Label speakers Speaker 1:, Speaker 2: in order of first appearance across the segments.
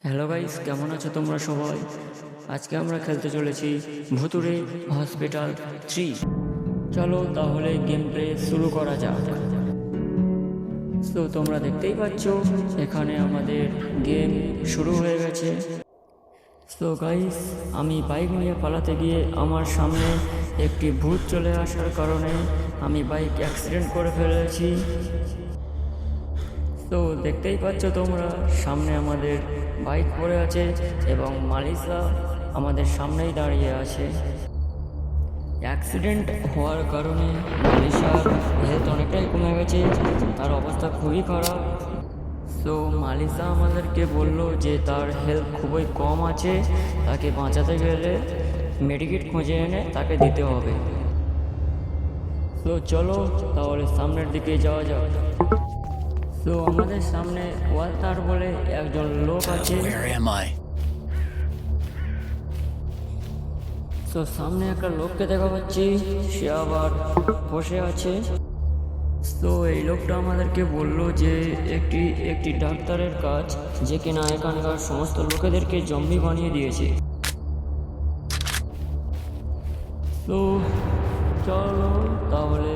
Speaker 1: Hello guys, কেমন আছো তোমরা সবাই? আজকে আমরা খেলতে চলেছি ভুতুড়ে হসপিটাল 3। চলো তাহলে গেম প্লে শুরু করা যাক। তো তোমরা দেখতেই পাচ্ছ এখানে আমাদের গেম শুরু হয়ে গেছে। তো গাইস, আমি বাইক নিয়ে পালাতে গিয়ে আমার সামনে একটি ভূত চলে আসার কারণে আমি বাইক অ্যাক্সিডেন্ট করে ফেলেছি। তো দেখতেই পাচ্ছ তোমরা, সামনে আমাদের বাইক পড়ে আছে এবং মালিসা আমাদের সামনেই দাঁড়িয়ে আছে। অ্যাক্সিডেন্ট হওয়ার কারণে মালিসার হেলথ অনেকটাই কমে গেছে, তার অবস্থা খুবই খারাপ। তো মালিসা আমাদেরকে বলল যে তার হেলথ খুবই কম আছে, তাকে বাঁচাতে গেলে মেডিকেট খুঁজে এনে তাকে দিতে হবে। তো চলো তাহলে সামনের দিকে যাওয়া যাক। তো আমাদের সামনে ওয়াল্টার বলে একজন লোক আছে। তো সামনে একটা লোককে দেখা পাচ্ছি, সে আবার বসে আছে। তো এই লোকটা আমাদেরকে বলল যে একটি ডাক্তারের কাজ, যে কিনা এখানকার সমস্ত লোকেদেরকে জম্বি বানিয়ে দিয়েছে। তো চলো তাহলে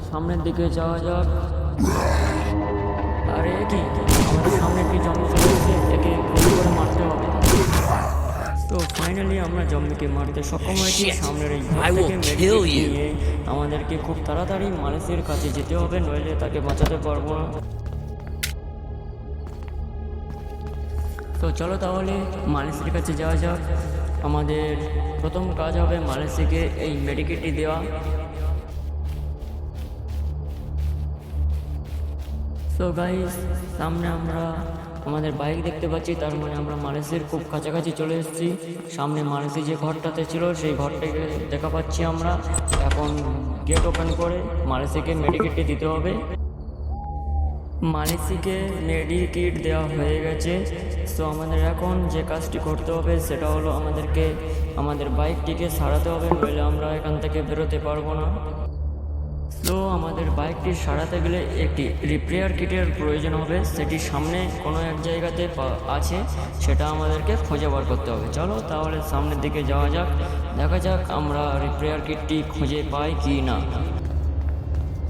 Speaker 1: সামনের দিকে যাওয়া যাক। আরে কি আমাদের সামনে একটি জম্বি চলে এসেছে, একে গুলি করে মারতে হবে। তো ফাইনালি আমরা জম্বিকে মারতে সক্ষম হয়েছি। সামনের এই ঘর থেকে মেডিকেট নিয়ে আমাদেরকে খুব তাড়াতাড়ি মালিসের কাছে যেতে হবে, নইলে তাকে বাঁচাতে পারবো না। তো চলো তাহলে মালিসের কাছে যাওয়া যাক। আমাদের প্রথম কাজ হবে মালিসকে এই মেডিকেটটি দেওয়া। তো গাইস, সামনে আমরা আমাদের বাইক দেখতে পাচ্ছি, তার মানে আমরা মালিসের খুব কাছাকাছি চলে এসেছি। সামনে মালিসি যে ঘরটাতে ছিল সেই ঘরটাকে দেখা পাচ্ছি আমরা। এখন গেট ওপেন করে মালিসিকে মেডিকেটটি দিতে হবে। মালিসিকে মেডিকেট দেওয়া হয়ে গেছে। তো আমাদের এখন যে কাজটি করতে হবে সেটা হলো আমাদেরকে আমাদের বাইকটিকে সারাতে হবে, নইলে আমরা এখান থেকে বেরোতে পারবো না। তো আমাদের বাইকটি সারাতে গেলে একটি রিপেয়ার কিটের প্রয়োজন হবে, সেটি সামনে কোনো এক জায়গাতে আছে, সেটা আমাদেরকে খুঁজে বার করতে হবে। চলো তাহলে সামনের দিকে যাওয়া যাক, দেখা যাক আমরা রিপেয়ার কিটটি খুঁজে পাই কি না।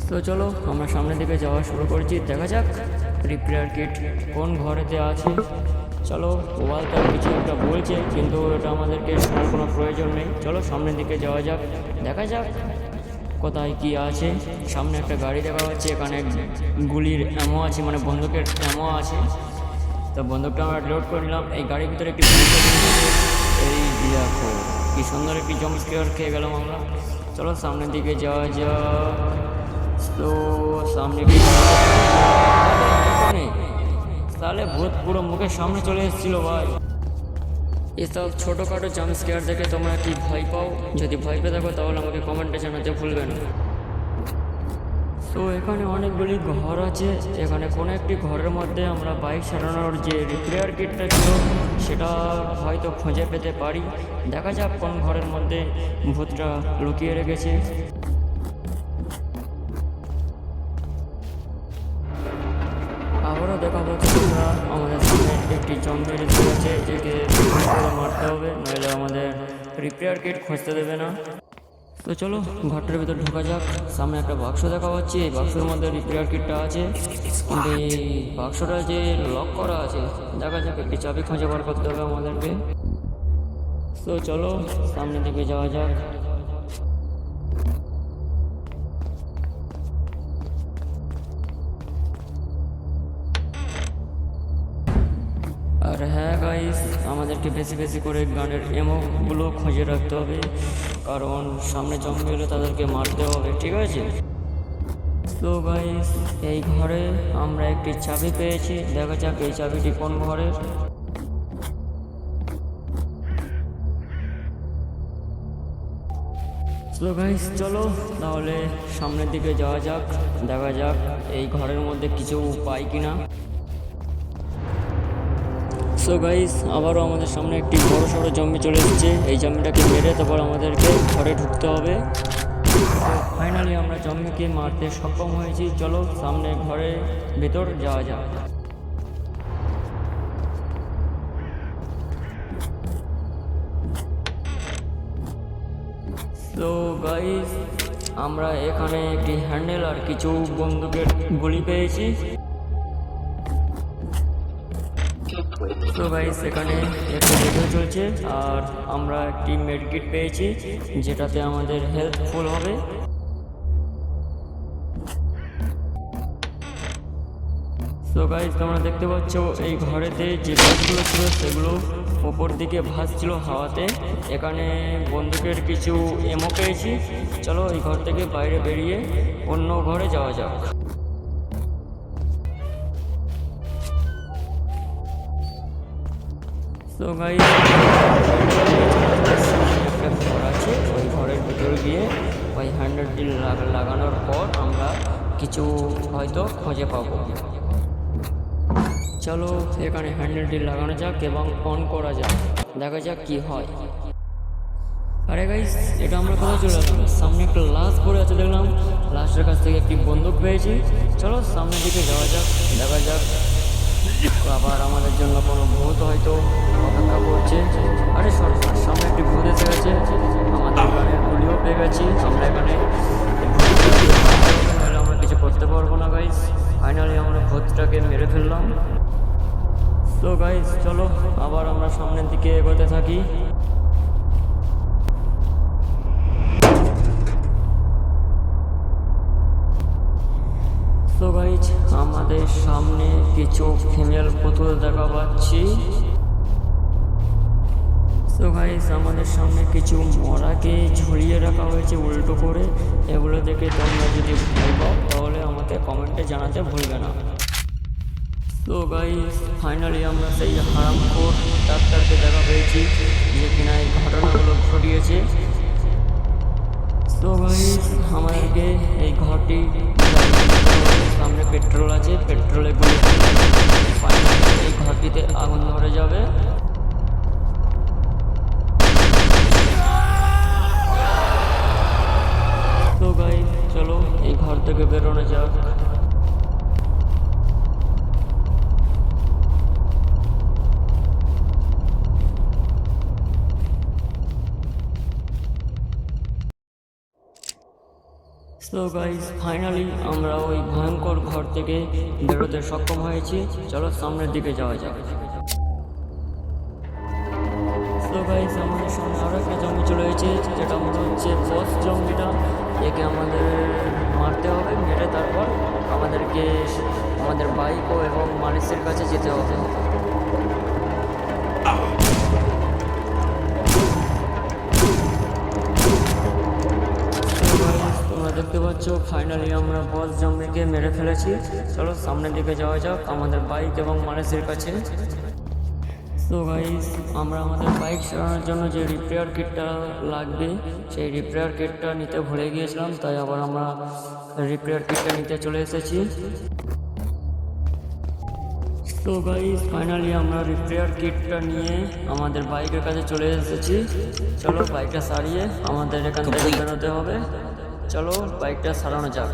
Speaker 1: তো চলো আমরা সামনের দিকে যাওয়া শুরু করছি, দেখা যাক রিপেয়ার কিট কোন ঘরেতে আছে। চলো, ওয়ালটার কিছু একটা বলছে, কিন্তু ওটা আমাদেরকে শোনার কোনো প্রয়োজন নেই। চলো সামনের দিকে যাওয়া যাক, দেখা যাক কোথায় কি আছে। সামনে একটা গাড়ি দেখা যাচ্ছে, এখানে গুলির অ্যামো আছে, মানে বন্দুকের অ্যামো আছে। তো বন্দুকটা আমরা লোড করে নিলাম। এই গাড়ির ভিতরে একটি এই দেখো কি সুন্দর একটি জাম্প স্কেয়ার খেয়ে গেলাম আমরা। চলো সামনের দিকে যাওয়া যাক। তো সামনে তাহলে ভূত পুরো মুখের সামনে চলে এসেছিল ভাই। এসব ছোটোখাটো জাম্প স্কেয়ার দেখে তোমরা কি ভয় পাও? যদি ভয় পেয়ে থাকো তাহলে আমাকে কমেন্টে জানাতে ভুলবে না। তো এখানে অনেকগুলি ঘর আছে, এখানে কোনো একটি ঘরের মধ্যে আমরা বাইক সারানোর যে রিপেয়ার কিটটা ছিল সেটা হয়তো খুঁজে পেতে পারি। দেখা যাক কোন ঘরের মধ্যে ভূতটা লুকিয়ে রেখেছে। আবারও দেখা যাচ্ছে তোমরা, আমাদের সামনে একটি জম্বি রেখে আছে, একে মারতে হবে, নইলে আমাদের রিপেয়ার কিট খুঁজতে দেবে না। তো চলো ঘরটার ভিতর ঢোকা যাক। সামনে একটা বাক্স দেখা পাচ্ছি, এই বাক্সের মধ্যে রিপেয়ার কিটটা আছে, কিন্তু এই বাক্সটা যে লক করা আছে, দেখা যাক একটি চাবি খুঁজে বার করতে হবে আমাদেরকে। তো চলো সামনের দিকে যাওয়া যাক। আর হ্যাঁ গাইস, আমাদেরকে বেশি বেশি করে গানের এমোগুলো খুঁজে রাখতে হবে, কারণ সামনে জম্বি হলে তাদেরকে মারতে হবে, ঠিক আছে? তো গাইস, এই ঘরে আমরা একটি চাবি পেয়েছি, দেখা যাক এই চাবিটি কোন ঘরের। তো গাইস চলো তাহলে সামনের দিকে যাওয়া যাক, দেখা যাক এই ঘরের মধ্যে কিছু পাই কিনা। সো গাইস, আবারও আমাদের সামনে একটি বড় সড়ো জম্বি চলে এসেছে। এই জম্বিটাকে মেরে তারপর আমাদেরকে ঘরে ঢুকতে হবে। ফাইনালি আমরা জম্বিকে মারতে সক্ষম হয়েছি। চলো সামনে ঘরে ভেতর যাওয়া যাক। সো গাইস, আমরা এখানে একটি হ্যান্ডেল আর কিছু বন্দুকের গুলি পেয়েছি। তো গাইস, এখানে একটি ভিডিও চলছে আর আমরা একটি মেডকিট পেয়েছি যেটাতে আমাদের হেল্পফুল হবে। তো গাইস, তোমরা দেখতে পাচ্ছ এই ঘরেতে যে গাছগুলো ছিল সেগুলো ওপর দিকে ভাসছিল হাওয়াতে। এখানে বন্দুকের কিছু এমও পেয়েছি। চলো এই ঘর থেকে বাইরে বেরিয়ে অন্য ঘরে যাওয়া যাক। তো গাইস, একটা ঘর আছে, ওই ঘরের ভিতরে গিয়ে ওই হ্যান্ডেলটি লাগানোর পর আমরা কিছু হয়তো খুঁজে পাবো। চলো এখানে হ্যান্ডেলটি লাগানো যাক এবং অন করা যাক, দেখা যাক কি হয়। আরে গাইস, এটা আমরা কোথায় চলে আসলাম? সামনে একটা লাশ পড়ে আছে দেখলাম। লাশের কাছ থেকে একটি বন্দুক পেয়েছি। চলো সামনের দিকে যাওয়া যাক, দেখা যাক আবার আমাদের জন্য কোনো ভূত হয়তো অপেক্ষা করছে। আরে সরি, সামনে একটি ভূত এসে গেছে। আমাদের এখানে গুলিও পেয়ে গেছি। আমরা এখানে আমরা কিছু করতে পারবো না গাইস। ফাইনালি আমরা ভূতটাকে মেরে ফেললাম। তো গাইস, চলো আবার আমরা সামনের দিকে এগোতে থাকি। তো গাইস, আমাদের সামনে কিছু ফিমেল পুতুল দেখা পাচ্ছি। তো গাইস, আমাদের সামনে কিছু মরাকে ঝুলিয়ে রাখা হয়েছে উল্টো করে। এগুলো দেখে তোমরা যদি ভয় পাও তাহলে আমাকে কমেন্টে জানাতে ভুলবে না। তো গাইস, ফাইনালি আমরা সেই হারামখোর ডাক্তারকে দেখা পেয়েছি যে কিনা এই ঘটনাগুলো ঘটিয়েছে। তো গাইস, আমাদেরকে এই ঘরটি সামনে পেট্রোল আছে, পেট্রোলে গুলি ফাইনালি এই ঘরটিতে আগুন ধরে যাবে। তো গাইস, চলো এই ঘর থেকে বেরোনো যাক। সো গাইস, ফাইনালি আমরা ওই ভয়ঙ্কর ঘর থেকে বেরোতে সক্ষম হয়েছি। চলো সামনের দিকে যাওয়া যাক। সো গাইস, আমাদের সামনে আরও একটা জম্বি চলে এসেছে, যেটা মনে হচ্ছে বস জম্বিটা। একে আমাদের মারতে হবে, মেরে তারপর আমাদেরকে আমাদের বাইক এবং মানুষের কাছে যেতে হবে। দেখতে পাচ্ছ ফাইনালি আমরা বস জম্বিকে মেরে ফেলেছি। চলো সামনের দিকে যাওয়া যাক আমাদের বাইক এবং মানুষের কাছে। তো গাইস, আমরা আমাদের বাইক সারানোর জন্য যে রিপেয়ার কিটটা লাগবে সেই রিপেয়ার কিটটা নিতে ভুলে গিয়েছিলাম, তাই আবার আমরা রিপেয়ার কিটটা নিতে চলে এসেছি। তো গাইস, ফাইনালি আমরা রিপেয়ার কিটটা নিয়ে আমাদের বাইকের কাছে চলে এসেছি। চলো বাইকটা সারিয়ে আমাদের এখান থেকে বেরোতে হবে। চলো বাইকটা সারানো যাক।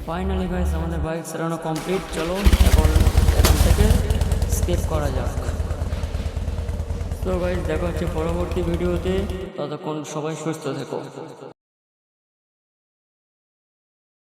Speaker 1: ফাইনালি গাইস, আমাদের বাইক সারানো কমপ্লিট। চলো এখন এখান থেকে স্কেপ করা যাক। তো গাইস, দেখা হচ্ছে পরবর্তী ভিডিওতে। ততক্ষণ সবাই সুস্থ থেকো।